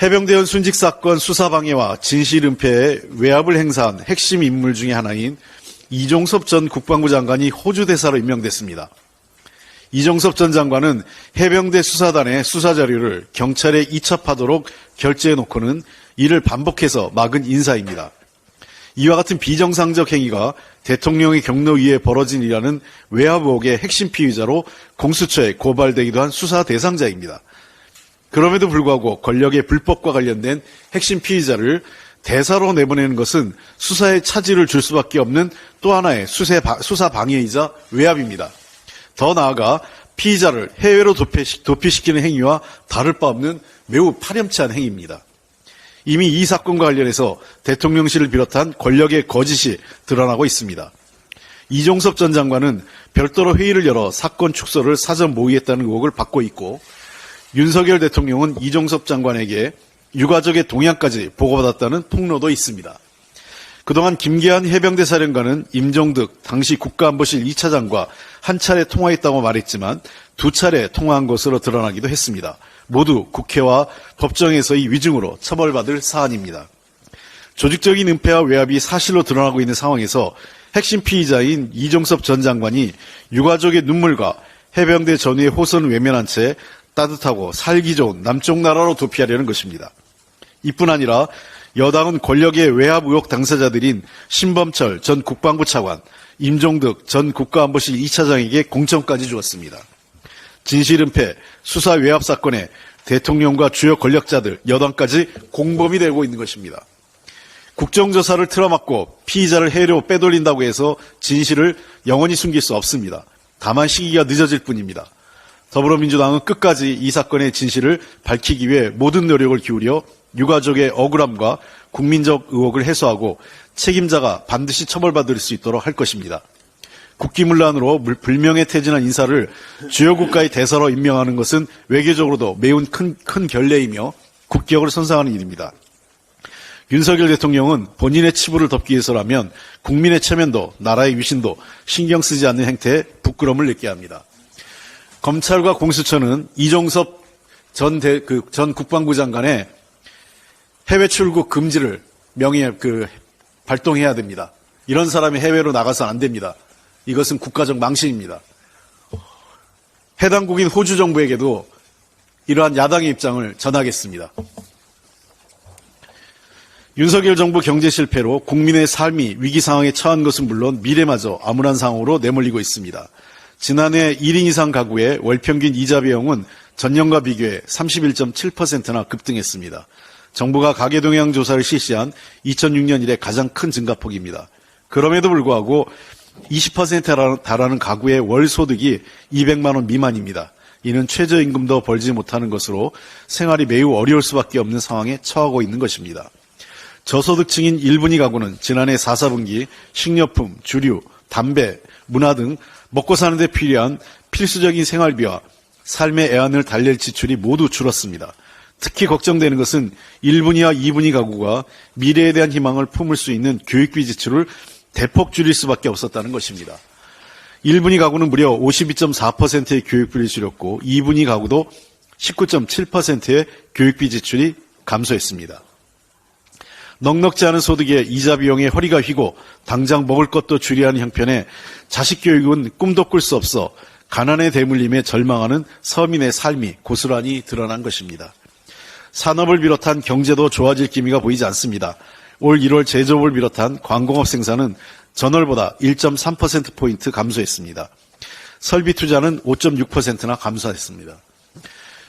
해병대원 순직 사건 수사 방해와 진실 은폐에 외압을 행사한 핵심 인물 중에 하나인 이종섭 전 국방부 장관이 호주 대사로 임명됐습니다. 이종섭 전 장관은 해병대 수사단의 수사 자료를 경찰에 이첩하도록 결재해놓고는 이를 반복해서 막은 인사입니다. 이와 같은 비정상적 행위가 대통령의 경로 위에 벌어진 일이라는 외압 의혹의 핵심 피의자로 공수처에 고발되기도 한 수사 대상자입니다. 그럼에도 불구하고 권력의 불법과 관련된 핵심 피의자를 대사로 내보내는 것은 수사에 차질을 줄 수밖에 없는 또 하나의 수사 방해이자 외압입니다. 더 나아가 피의자를 해외로 도피시키는 행위와 다를 바 없는 매우 파렴치한 행위입니다. 이미 이 사건과 관련해서 대통령실을 비롯한 권력의 거짓이 드러나고 있습니다. 이종섭 전 장관은 별도로 회의를 열어 사건 축소를 사전 모의했다는 의혹을 받고 있고, 윤석열 대통령은 이종섭 장관에게 유가족의 동향까지 보고받았다는 폭로도 있습니다. 그동안 김계한 해병대 사령관은 임종득 당시 국가안보실 2차장과 한 차례 통화했다고 말했지만 두 차례 통화한 것으로 드러나기도 했습니다. 모두 국회와 법정에서의 위증으로 처벌받을 사안입니다. 조직적인 은폐와 외압이 사실로 드러나고 있는 상황에서 핵심 피의자인 이종섭 전 장관이 유가족의 눈물과 해병대 전우의 호선을 외면한 채 따뜻하고 살기 좋은 남쪽 나라로 도피하려는 것입니다. 이뿐 아니라 여당은 권력의 외압 의혹 당사자들인 신범철 전 국방부 차관, 임종득 전 국가안보실 2차장에게 공천까지 주었습니다. 진실은폐, 수사 외압 사건에 대통령과 주요 권력자들, 여당까지 공범이 되고 있는 것입니다. 국정조사를 틀어막고 피의자를 해외로 빼돌린다고 해서 진실을 영원히 숨길 수 없습니다. 다만 시기가 늦어질 뿐입니다. 더불어민주당은 끝까지 이 사건의 진실을 밝히기 위해 모든 노력을 기울여 유가족의 억울함과 국민적 의혹을 해소하고 책임자가 반드시 처벌받을 수 있도록 할 것입니다. 국기문란으로 불명예 퇴진한 인사를 주요 국가의 대사로 임명하는 것은 외교적으로도 매우 큰 결례이며 국격을 손상하는 일입니다. 윤석열 대통령은 본인의 치부를 덮기 위해서라면 국민의 체면도 나라의 위신도 신경 쓰지 않는 행태에 부끄러움을 느껴야 합니다. 검찰과 공수처는 이종섭 전 국방부 장관의 해외 출국 금지를 발동해야 됩니다. 이런 사람이 해외로 나가서는 안 됩니다. 이것은 국가적 망신입니다. 해당국인 호주 정부에게도 이러한 야당의 입장을 전하겠습니다. 윤석열 정부 경제 실패로 국민의 삶이 위기 상황에 처한 것은 물론 미래마저 암울한 상황으로 내몰리고 있습니다. 지난해 1인 이상 가구의 월평균 이자 비용은 전년과 비교해 31.7%나 급등했습니다. 정부가 가계동향 조사를 실시한 2006년 이래 가장 큰 증가폭입니다. 그럼에도 불구하고 20%에 달하는 가구의 월 소득이 200만 원 미만입니다. 이는 최저임금도 벌지 못하는 것으로 생활이 매우 어려울 수밖에 없는 상황에 처하고 있는 것입니다. 저소득층인 1분위 가구는 지난해 4, 4분기 식료품, 주류, 담배, 문화 등 먹고 사는 데 필요한 필수적인 생활비와 삶의 애환을 달랠 지출이 모두 줄었습니다. 특히 걱정되는 것은 1분위와 2분위 가구가 미래에 대한 희망을 품을 수 있는 교육비 지출을 대폭 줄일 수밖에 없었다는 것입니다. 1분위 가구는 무려 52.4%의 교육비를 줄였고 2분위 가구도 19.7%의 교육비 지출이 감소했습니다. 넉넉지 않은 소득에 이자 비용에 허리가 휘고 당장 먹을 것도 줄여야 하는 형편에 자식 교육은 꿈도 꿀 수 없어 가난의 대물림에 절망하는 서민의 삶이 고스란히 드러난 것입니다. 산업을 비롯한 경제도 좋아질 기미가 보이지 않습니다. 올 1월 제조업을 비롯한 광공업 생산은 전월보다 1.3%포인트 감소했습니다. 설비 투자는 5.6%나 감소했습니다.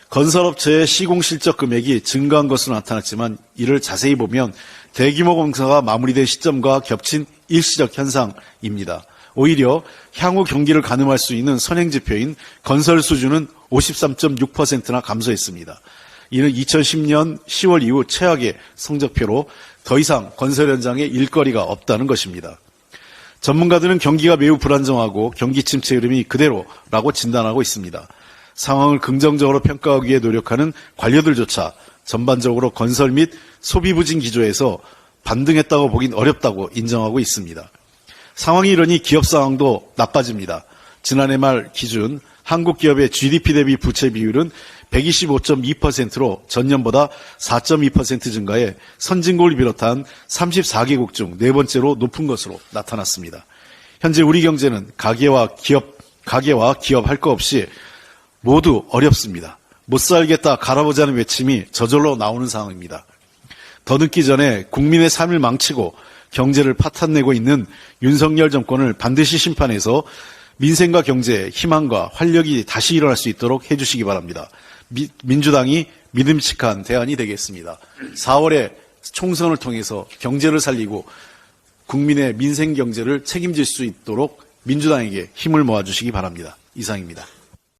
건설업체의 시공실적 금액이 증가한 것으로 나타났지만 이를 자세히 보면 대규모 공사가 마무리된 시점과 겹친 일시적 현상입니다. 오히려 향후 경기를 가늠할 수 있는 선행지표인 건설 수준은 53.6%나 감소했습니다. 이는 2010년 10월 이후 최악의 성적표로 더 이상 건설 현장에 일거리가 없다는 것입니다. 전문가들은 경기가 매우 불안정하고 경기 침체 흐름이 그대로라고 진단하고 있습니다. 상황을 긍정적으로 평가하기 위해 노력하는 관료들조차 전반적으로 건설 및 소비 부진 기조에서 반등했다고 보긴 어렵다고 인정하고 있습니다. 상황이 이러니 기업 상황도 나빠집니다. 지난해 말 기준 한국 기업의 GDP 대비 부채 비율은 125.2%로 전년보다 4.2% 증가해 선진국을 비롯한 34개국 중 네 번째로 높은 것으로 나타났습니다. 현재 우리 경제는 가계와 기업 할 거 없이 모두 어렵습니다. 못 살겠다 갈아보자는 외침이 저절로 나오는 상황입니다. 더 늦기 전에 국민의 삶을 망치고 경제를 파탄내고 있는 윤석열 정권을 반드시 심판해서 민생과 경제에 희망과 활력이 다시 일어날 수 있도록 해주시기 바랍니다. 민주당이 믿음직한 대안이 되겠습니다. 4월에 총선을 통해서 경제를 살리고 국민의 민생 경제를 책임질 수 있도록 민주당에게 힘을 모아주시기 바랍니다. 이상입니다.